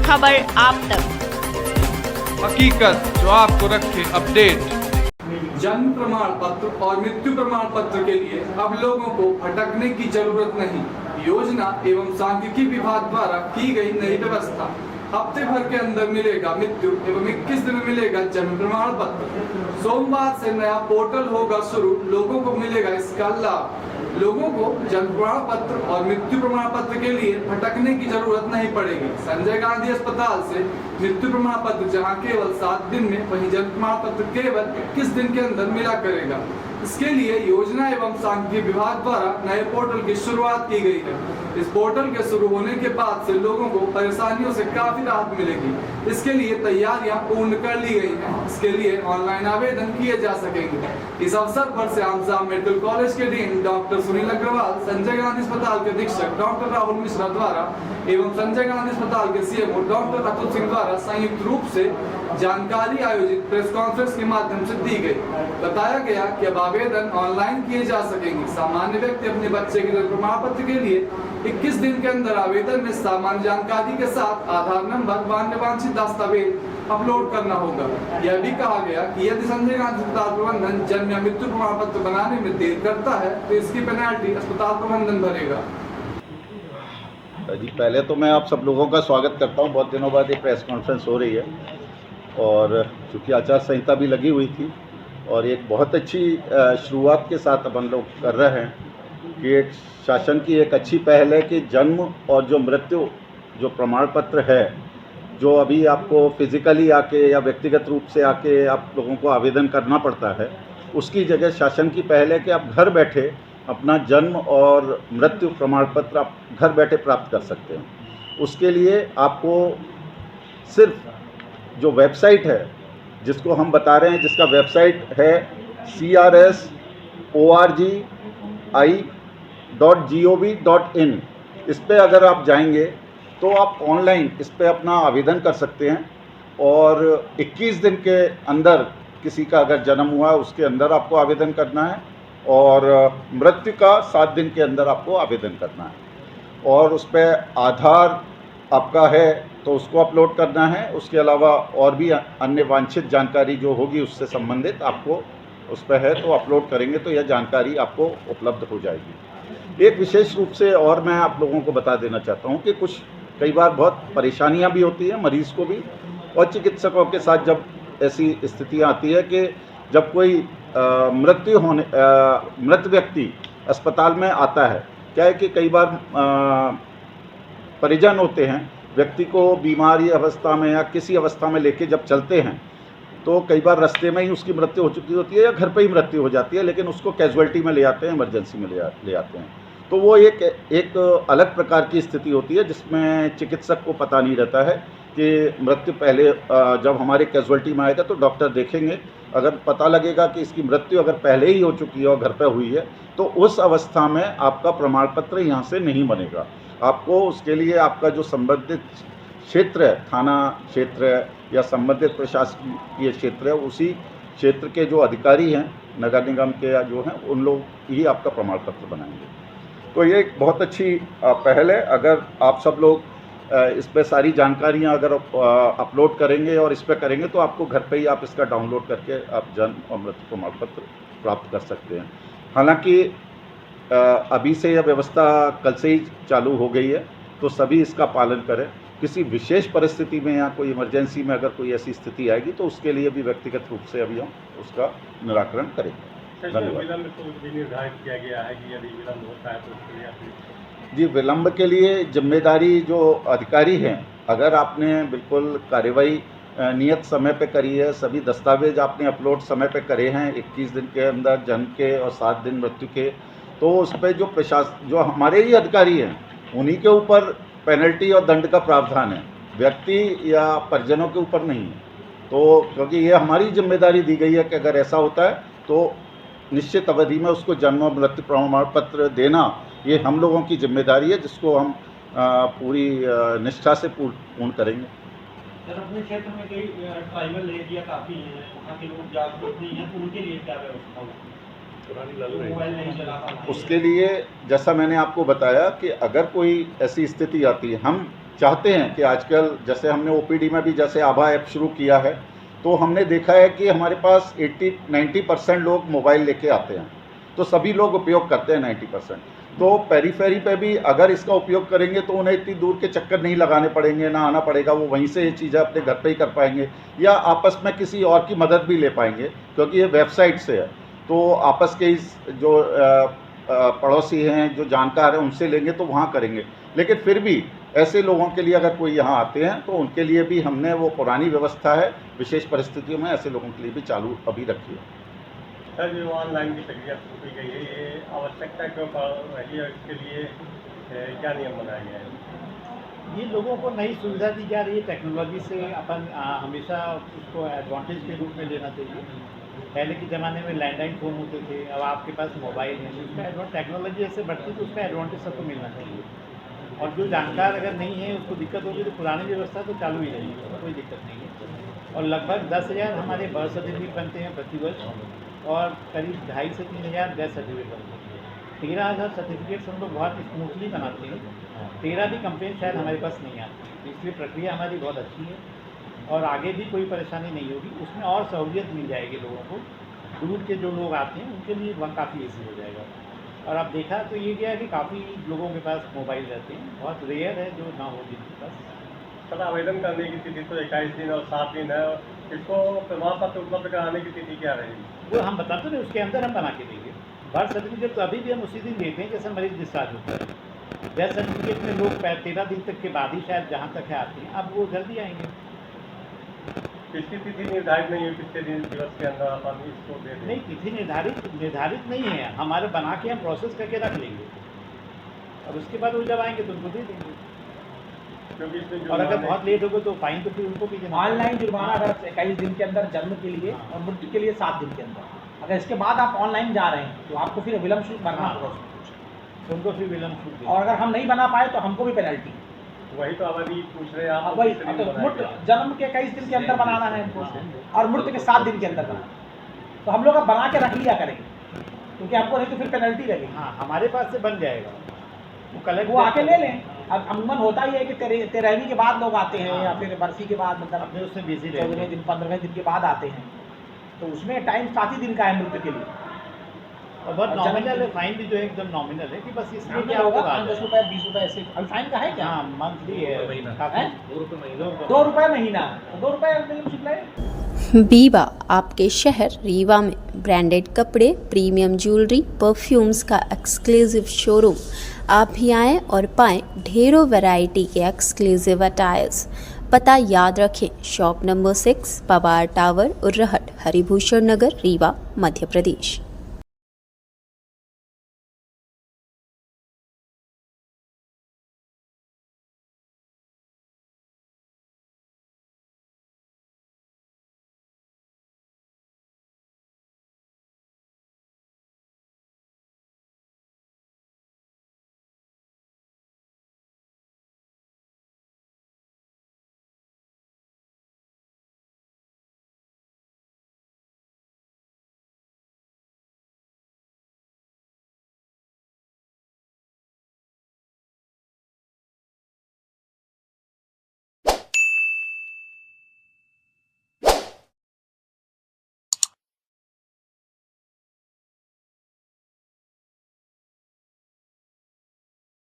खबर आप तक, हकीकत जो आपको रखे अपडेट। जन्म प्रमाण पत्र और मृत्यु प्रमाण पत्र के लिए अब लोगों को भटकने की जरूरत नहीं। योजना एवं सांख्यिकी विभाग द्वारा की गई नई व्यवस्था। हफ्ते भर के अंदर मिलेगा मृत्यु एवं 21 दिन में मिलेगा जन्म प्रमाण पत्र। सोमवार से नया पोर्टल होगा शुरू, लोगों को मिलेगा इसका लाभ। लोगों को जन्म प्रमाण पत्र और मृत्यु प्रमाण पत्र के लिए भटकने की जरूरत नहीं पड़ेगी। संजय गांधी अस्पताल से मृत्यु प्रमाण पत्र जहां केवल 7 दिन में, वहीं जन्म प्रमाण पत्र केवल 21 दिन के अंदर मिला करेगा। इसके लिए योजना एवं सांख्यिकी विभाग द्वारा नए पोर्टल की शुरुआत की गई है। इस पोर्टल के शुरू होने के बाद से लोगों को परेशानियों से काफी राहत मिलेगी। इसके लिए तैयारियां पूर्ण कर ली गई हैं। इसके लिए ऑनलाइन आवेदन किए जा सकेंगे। इस अवसर पर श्याम मेडिकल कॉलेज के डीन डॉक्टर सुनील अग्रवाल, संजय गांधी अस्पताल के अधीक्षक डॉक्टर राहुल मिश्रा द्वारा एवं संजय गांधी अस्पताल के सीएमओ डॉक्टर अतुल सिंह द्वारा संयुक्त रूप से जानकारी आयोजित प्रेस कॉन्फ्रेंस के माध्यम से दी गई। बताया गया कि अब आवेदन ऑनलाइन किए जा सकेंगे। सामान्य व्यक्ति अपने बच्चे के जन्म प्रमाण पत्र के लिए 21 दिन के अंदर आवेदन में सामान्य जानकारी के साथ आधार नंबर व अन्य वांछित दस्तावेज अपलोड करना होगा। यह भी कहा गया कि यदि संजय गांधी अस्पताल प्रबंधन जन्म या मृत्यु प्रमाण पत्र बनाने में देर करता है तो इसकी पेनल्टी अस्पताल प्रबंधन भरेगा। जी, पहले तो मैं आप सब लोगों का स्वागत करता हूं। बहुत दिनों बाद ये प्रेस कॉन्फ्रेंस हो रही है और चूँकि आचार संहिता भी लगी हुई थी और एक बहुत अच्छी शुरुआत के साथ अपन लोग कर रहे हैं कि एक शासन की एक अच्छी पहल है कि जन्म और जो मृत्यु जो प्रमाण पत्र है, जो अभी आपको फिजिकली आके या व्यक्तिगत रूप से आके आप लोगों को आवेदन करना पड़ता है, उसकी जगह शासन की पहल है कि आप घर बैठे अपना जन्म और मृत्यु प्रमाण पत्र आप घर बैठे प्राप्त कर सकते हैं। उसके लिए आपको सिर्फ जो वेबसाइट है जिसको हम बता रहे हैं, जिसका वेबसाइट है crsorgi.gov.in, इस पर अगर आप जाएंगे तो आप ऑनलाइन इस पर अपना आवेदन कर सकते हैं और 21 दिन के अंदर किसी का अगर जन्म हुआ है उसके अंदर आपको आवेदन करना है और मृत्यु का 7 दिन के अंदर आपको आवेदन करना है और उस पर आधार आपका है तो उसको अपलोड करना है। उसके अलावा और भी अन्य वांछित जानकारी जो होगी उससे संबंधित आपको उस पर है तो अपलोड करेंगे तो यह जानकारी आपको उपलब्ध हो जाएगी। एक विशेष रूप से और मैं आप लोगों को बता देना चाहता हूँ कि कुछ कई बार बहुत परेशानियाँ भी होती हैं मरीज़ को भी और चिकित्सकों के साथ, जब ऐसी स्थितियाँ आती है कि जब कोई मृत व्यक्ति अस्पताल में आता है। क्या है कि कई बार परिजन होते हैं, व्यक्ति को बीमारी अवस्था में या किसी अवस्था में लेके जब चलते हैं तो कई बार रास्ते में ही उसकी मृत्यु हो चुकी होती है या घर पे ही मृत्यु हो जाती है, लेकिन उसको कैजुअल्टी में ले आते हैं, इमरजेंसी में ले आते हैं। तो वो एक अलग प्रकार की स्थिति होती है जिसमें चिकित्सक को पता नहीं रहता है कि मृत्यु पहले जब हमारे कैजुअल्टी में आएगा तो डॉक्टर देखेंगे, अगर पता लगेगा कि इसकी मृत्यु अगर पहले ही हो चुकी है और घर पर हुई है तो उस अवस्था में आपका प्रमाण पत्र यहाँ से नहीं बनेगा। आपको उसके लिए आपका जो संबंधित क्षेत्र है, थाना क्षेत्र है या संबंधित प्रशासकीय क्षेत्र है, उसी क्षेत्र के जो अधिकारी हैं, नगर निगम के या जो हैं, उन लोग ही आपका प्रमाण पत्र बनाएंगे। तो ये एक बहुत अच्छी पहल है। अगर आप सब लोग इस पर सारी जानकारियां अगर अपलोड करेंगे और इस पर करेंगे तो आपको घर पे ही आप इसका डाउनलोड करके आप जन्म और मृत्यु प्रमाण पत्र प्राप्त कर सकते हैं। हालांकि अभी से यह व्यवस्था कल से ही चालू हो गई है तो सभी इसका पालन करें। किसी विशेष परिस्थिति में या कोई इमरजेंसी में अगर कोई ऐसी स्थिति आएगी तो उसके लिए भी व्यक्तिगत रूप से अभी हम उसका निराकरण करेंगे। धन्यवाद। निर्धारित किया गया है कि यदि विलंब होता है तो उसके लिए जी, विलंब के लिए जिम्मेदारी जो अधिकारी हैं, अगर आपने बिल्कुल कार्रवाई नियत समय पे करी है, सभी दस्तावेज आपने अपलोड समय पे करे हैं 21 दिन के अंदर जन्म के और 7 दिन मृत्यु के, तो उस पर जो हमारे ही अधिकारी हैं उन्हीं के ऊपर पेनल्टी और दंड का प्रावधान है, व्यक्ति या परिजनों के ऊपर नहीं है। तो क्योंकि ये हमारी जिम्मेदारी दी गई है कि अगर ऐसा होता है तो निश्चित अवधि में उसको जन्म और मृत्यु प्रमाण पत्र देना ये हम लोगों की जिम्मेदारी है, जिसको हम पूरी निष्ठा से पूर्ण करेंगे। सर, अपने क्षेत्र में कई ट्राइबल एरिया काफ़ी हैं, वहाँ के लोग जागरूक नहीं हैं, तो उनके लिए क्या व्यवस्था होगी? मोबाइल नहीं चला पाते। उसके लिए जैसा मैंने आपको बताया कि अगर कोई ऐसी स्थिति आती है, हम चाहते हैं कि आजकल जैसे हमने ओपीडी में भी जैसे आभा ऐप शुरू किया है, तो हमने देखा है कि हमारे पास 80-90% लोग मोबाइल लेके आते हैं, तो सभी लोग उपयोग करते हैं 90%। तो पेरीफेरी पे भी अगर इसका उपयोग करेंगे तो उन्हें इतनी दूर के चक्कर नहीं लगाने पड़ेंगे, ना आना पड़ेगा, वो वहीं से ये चीज़ें अपने घर पे ही कर पाएंगे या आपस में किसी और की मदद भी ले पाएंगे, क्योंकि ये वेबसाइट से है। तो आपस के इस जो पड़ोसी हैं, जो जानकार हैं, उनसे लेंगे तो वहाँ करेंगे। लेकिन फिर भी ऐसे लोगों के लिए अगर कोई यहाँ आते हैं तो उनके लिए भी हमने वो पुरानी व्यवस्था है, विशेष परिस्थितियों में ऐसे लोगों के लिए भी चालू अभी रखी है। सर, जो ऑनलाइन की प्रक्रिया शुरू की गई है, ये आवश्यकता क्यों रही है? इसके लिए क्या नियम बनाया गया है? ये लोगों को नई सुविधा दी जा रही है। टेक्नोलॉजी से अपन हमेशा उसको एडवांटेज के रूप में लेना चाहिए। पहले के ज़माने में लैंडलाइन फ़ोन होते थे, अब आपके पास मोबाइल है, उसका टेक्नोलॉजी जैसे बढ़ती तो उसका एडवांटेज सबको मिलना चाहिए। और जो जानकार अगर नहीं है, उसको दिक्कत होगी, तो पुरानी व्यवस्था तो चालू ही रहेगी, उसमें कोई दिक्कत नहीं है। और लगभग 10,000 हमारे बर्थ सर्टिफिकेट बनते हैं प्रतिवर्ष, और करीब 2,500 से 3,000 डेथ सर्टिफिकेट बनते हैं। 13,000 सर्टिफिकेट्स हम लोग बहुत स्मूथली बनाते हैं। 13 भी कंप्लेन शायद हमारे पास नहीं आती, इसलिए प्रक्रिया हमारी बहुत अच्छी है और आगे भी कोई परेशानी नहीं होगी। उसमें और सहूलियत मिल जाएगी लोगों को। दूर के जो लोग आते हैं उनके लिए वह काफ़ी ईजी हो जाएगा। और अब देखा तो ये क्या है कि काफ़ी लोगों के पास मोबाइल रहते हैं, बहुत रेयर है जो ना हो जिनके पास। सर, आवेदन करने की तिथि तो 21 दिन और 7 दिन है, इसको प्रमाण पत्र उपलब्ध कराने की तिथि क्या रहेगी? वो हम बताते हैं, उसके अंदर हम बना के देंगे। बर्थ सर्टिफिकेट तो अभी भी हम उसी दिन देते हैं जैसे मरीज डिस्चार्ज होता है। डेथ सर्टिफिकेट में लोग 13 दिन तक के बाद ही शायद जहाँ तक है आते हैं, अब वो जल्दी आएंगे। इसकी तिथि निर्धारित नहीं है, कितने दिन दिवस के अंदर अपन इसको दे दें? नहीं, तिथि निर्धारित नहीं है, हमारे बना के हम प्रोसेस करके रख लेंगे और उसके बाद वो जब आएंगे तो उनको दे देंगे। क्योंकि इसमें और अगर बहुत लेट हो गए तो फाइन तो फिर उनको भी देना। ऑनलाइन जुर्माना अगर 21 दिन के अंदर जन्म के लिए और मृत्यु के लिए 7 दिन के अंदर, अगर इसके बाद आप ऑनलाइन जा रहे हैं तो आपको फिर विलम्ब शुल्क भरना होगा, तो उनको फिर विलम्ब शुल्क। और अगर हम नहीं बना पाए तो हमको भी पेनल्टी। वही तो अवधि पूछ रहे हैं आप। वही जन्म के 21 दिन के अंदर बनाना है हमको और मृत्यु के 7 दिन के अंदर बनाना, तो हम लोग अब बना के रख लिया करेंगे, क्योंकि हमको नहीं तो फिर पेनल्टी लगेगी। हाँ, हमारे पास से बन जाएगा, वो कलेक्ट वो आके ले लें। अब अमूमन होता ही है कि 13वीं के बाद लोग आते हैं या फिर बरसी के बाद, मतलब अपने उससे बिजी 14वें दिन 15वें दिन के बाद आते हैं, तो उसमें टाइम 7 ही दिन का है मृत्यु के लिए। और बहुत नॉमिनल है, फाइन भी जो है एकदम नॉमिनल है कि बस इसमें क्या होगा, होगा 10 रुपये 20 रुपये ऐसे। अभी फाइन का है क्या? हाँ, मंथली है, 2 रुपये महीना, तो 2 रुपये मिनिमम शुल्क है। बीवा आपके शहर रीवा में ब्रांडेड कपड़े, प्रीमियम ज्वेलरी, परफ्यूम्स का एक्सक्लूसिव शोरूम। आप भी आएँ और पाएँ ढेरों वैरायटी के एक्सक्लूसिव अटायर्स। पता याद रखें, shop number 6, Pawar tower, Urrahat, Haribhushan Nagar, Rewa, Madhya प्रदेश।